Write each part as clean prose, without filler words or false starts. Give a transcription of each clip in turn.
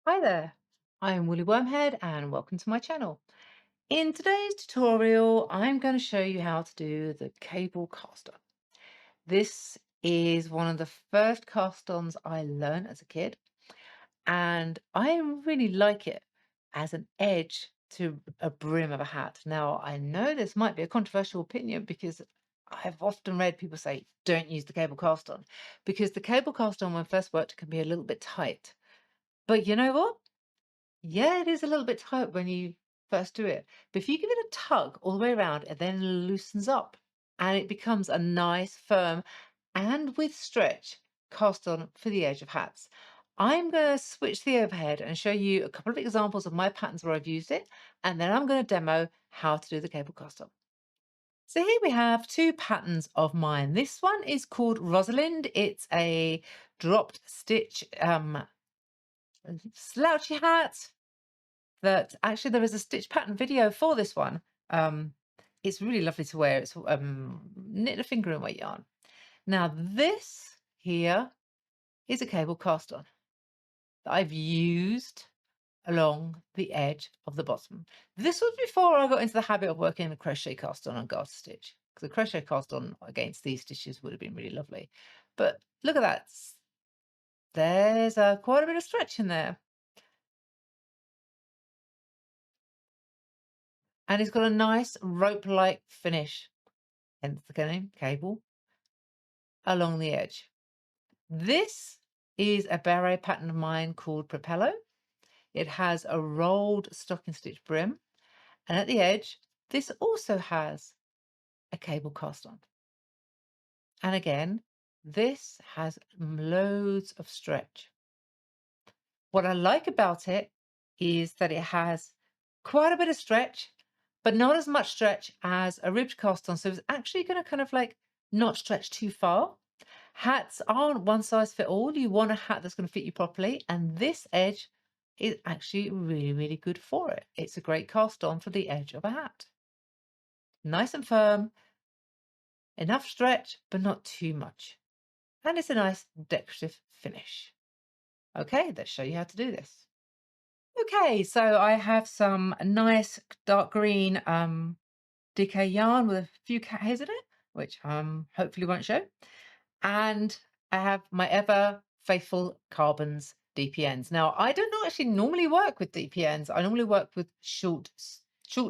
Hi there, I'm Woolly Wormhead and welcome to my channel. In today's tutorial, I'm going to show you how to do the cable cast on. This is one of the first cast-ons I learned as a kid, and I really like it as an edge to a brim of a hat. Now, I know this might be a controversial opinion because I've often read people say, don't use the cable cast on, because the cable cast on when first worked can be a little bit tight. But you know what? Yeah, it is a little bit tight when you first do it. But if you give it a tug all the way around, it then loosens up and it becomes a nice, firm, and with stretch cast on for the edge of hats. I'm going to switch the overhead and show you a couple of examples of my patterns where I've used it, and then I'm going to demo how to do the cable cast on. So here we have two patterns of mine. This one is called Rosalind. It's a dropped stitch slouchy hat that actually there is a stitch pattern video for this one. Um, it's really lovely to wear. It's knit a finger in weight yarn. Now this here is a cable cast on that I've used along the edge of the bottom. This was before I got into the habit of working a crochet cast on and garter stitch, because a crochet cast on against these stitches would have been really lovely. But look at that. There's quite a bit of stretch in there. And it's got a nice rope-like finish, hence the name, cable, along the edge. This is a beret pattern of mine called Propello. It has a rolled stocking stitch brim, and at the edge, this also has a cable cast on. And again, this has loads of stretch. What I like about it is that it has quite a bit of stretch, but not as much stretch as a ribbed cast on. So it's actually going to kind of like not stretch too far. Hats aren't one size fit all. You want a hat that's going to fit you properly. And this edge is actually really, really good for it. It's a great cast on for the edge of a hat. Nice and firm, enough stretch, but not too much. And it's a nice decorative finish. Okay, let's show you how to do this. Okay, so I have some nice dark green DK yarn with a few cat hairs in it, which hopefully won't show. And I have my ever faithful Carbons DPNs. Now, I don't actually normally work with DPNs. I normally work with short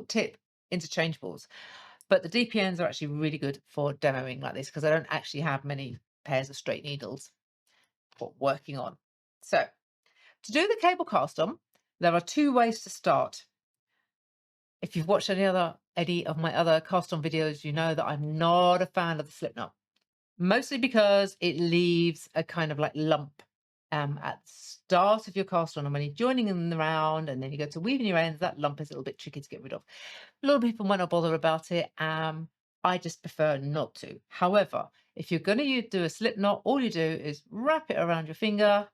tip interchangeables. But the DPNs are actually really good for demoing like this because I don't actually have many pairs of straight needles for working on. So to do the cable cast on, there are two ways to start. If you've watched any of my other cast on videos, you know that I'm not a fan of the slip knot. Mostly because it leaves a kind of like lump at the start of your cast on, and when you're joining in the round and then you go to weaving your ends, that lump is a little bit tricky to get rid of. A lot of people might not bother about it. I just prefer not to. However, if you're going to do a slip knot, all you do is wrap it around your finger,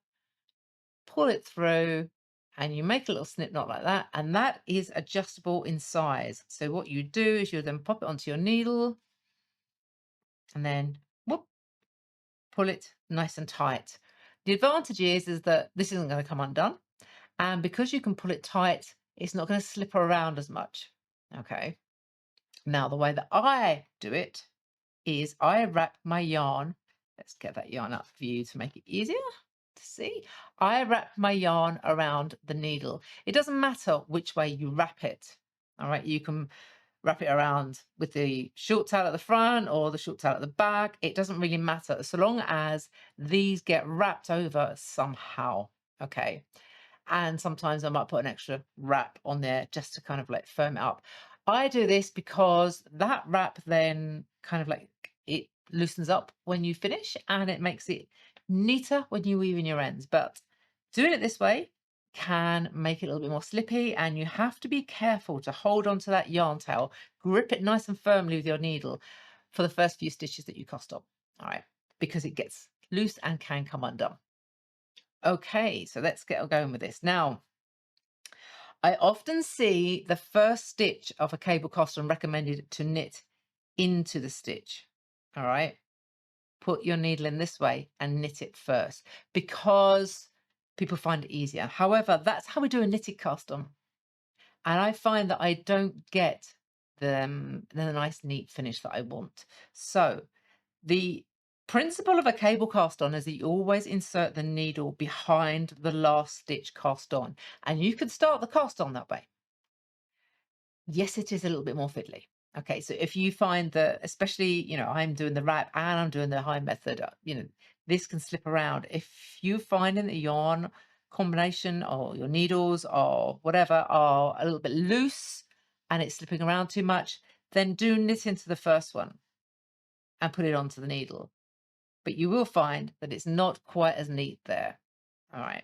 pull it through, and you make a little snip knot like that, and that is adjustable in size. So what you do is you then pop it onto your needle and then whoop, pull it nice and tight. The advantage is that this isn't going to come undone, and because you can pull it tight, it's not going to slip around as much. Okay. Now the way that I do it is I wrap my yarn. Let's get that yarn up for you to make it easier to see. I wrap my yarn around the needle. It doesn't matter which way you wrap it. All right, you can wrap it around with the short tail at the front or the short tail at the back. It doesn't really matter so long as these get wrapped over somehow. Okay. And sometimes I might put an extra wrap on there just to kind of like firm it up. I do this because that wrap then kind of like it loosens up when you finish and it makes it neater when you weave in your ends. But doing it this way can make it a little bit more slippy, and you have to be careful to hold on to that yarn tail, grip it nice and firmly with your needle for the first few stitches that you cast on. All right, because it gets loose and can come undone. Okay, so let's get going with this. Now, I often see the first stitch of a cable cast on recommended to knit into the stitch. All right, put your needle in this way and knit it first, because People find it easier. However, that's how we do a knitted cast on. And I find that I don't get the nice neat finish that I want. So the principle of a cable cast on is that you always insert the needle behind the last stitch cast on. And you can start the cast on that way. Yes, it is a little bit more fiddly. Okay, so if you find that, especially, I'm doing the wrap and I'm doing the high method, this can slip around. If you find in the yarn combination or your needles or whatever are a little bit loose and it's slipping around too much, then do knit into the first one and put it onto the needle. But you will find that it's not quite as neat there. All right.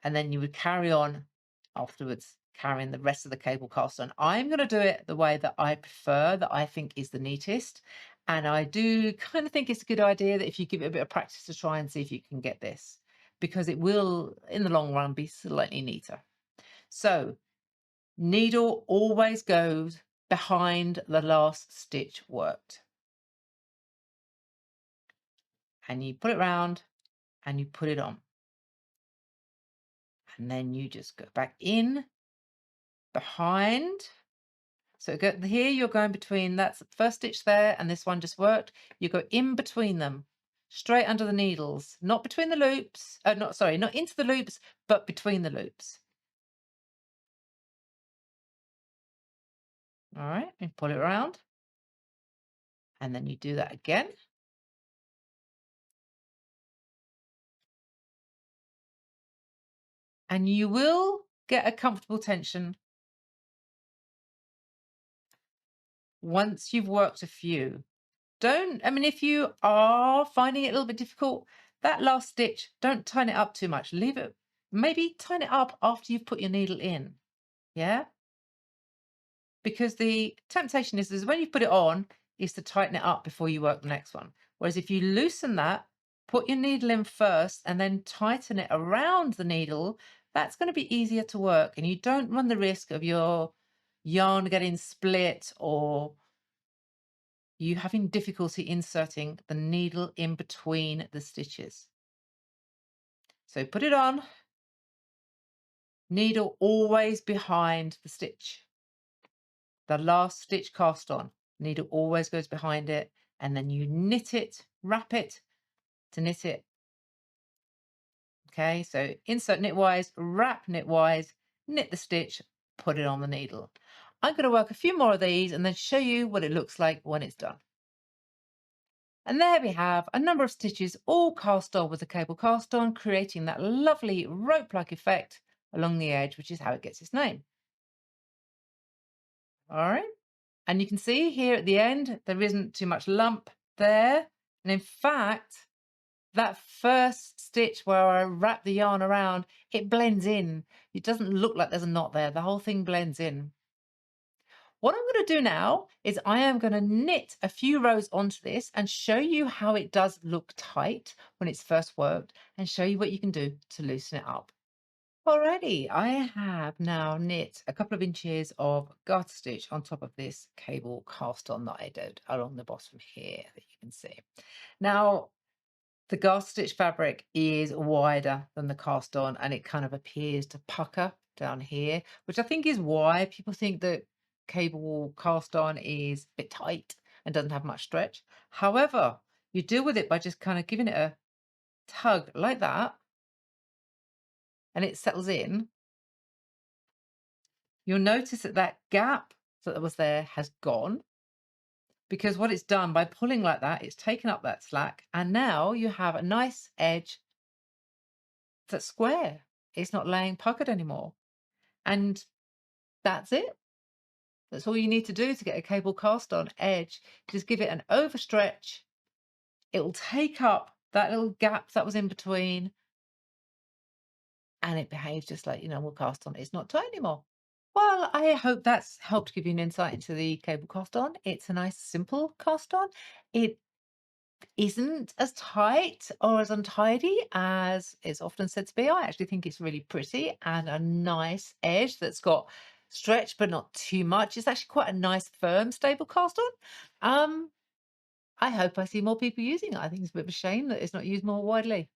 And then you would carry on afterwards, carrying the rest of the cable cast on. I'm going to do it the way that I prefer, that I think is the neatest. And I do kind of think it's a good idea that if you give it a bit of practice to try and see if you can get this, because it will, in the long run, be slightly neater. So needle always goes behind the last stitch worked. And you put it round and you put it on. And then you just go back in behind. So here you're going between, that's the first stitch there, and this one just worked. You go in between them, straight under the needles, not between the loops. Not into the loops, but between the loops. All right, and pull it around. And then you do that again. And you will get a comfortable tension once you've worked a few. If you are finding it a little bit difficult, that last stitch, don't tighten it up too much. Leave it, maybe tighten it up after you've put your needle in. Yeah? Because the temptation is when you put it on, is to tighten it up before you work the next one. Whereas if you loosen that, put your needle in first and then tighten it around the needle, that's going to be easier to work. And you don't run the risk of your yarn getting split or you having difficulty inserting the needle in between the stitches. So put it on, needle always behind the stitch. The last stitch cast on, needle always goes behind it, and then you knit it, wrap it to knit it. Okay, so insert knitwise, wrap knitwise, knit the stitch, put it on the needle. I'm going to work a few more of these and then show you what it looks like when it's done. And there we have a number of stitches all cast on with the cable cast on, creating that lovely rope-like effect along the edge, which is how it gets its name. All right. And you can see here at the end, there isn't too much lump there. And in fact, that first stitch where I wrap the yarn around, it blends in. It doesn't look like there's a knot there. The whole thing blends in. What I'm going to do now is I am going to knit a few rows onto this and show you how it does look tight when it's first worked and show you what you can do to loosen it up. Alrighty, I have now knit a couple of inches of garter stitch on top of this cable cast on that I did along the bottom here that you can see. Now, the garter stitch fabric is wider than the cast on and it kind of appears to pucker down here, which I think is why people think that cable cast on is a bit tight and doesn't have much stretch. However, you deal with it by just kind of giving it a tug like that and it settles in. You'll notice that that gap that was there has gone because what it's done by pulling like that, it's taken up that slack and now you have a nice edge that's square. It's not laying puckered anymore. And that's it. That's all you need to do to get a cable cast on edge. Just give it an overstretch. It'll take up that little gap that was in between and it behaves just like, we'll cast on. It's not tight anymore. Well, I hope that's helped give you an insight into the cable cast on. It's a nice, simple cast on. It isn't as tight or as untidy as it's often said to be. I actually think it's really pretty and a nice edge that's got stretch, but not too much. It's actually quite a nice, firm, stable cast on. I hope I see more people using it. I think it's a bit of a shame that it's not used more widely.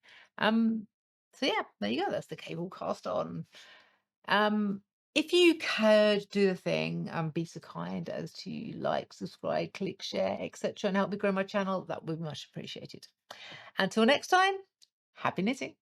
So yeah, there you go. That's the cable cast on. Um, if you could do the thing and be so kind as to like, subscribe, click, share, etc., and help me grow my channel, that would be much appreciated. Until next time, happy knitting.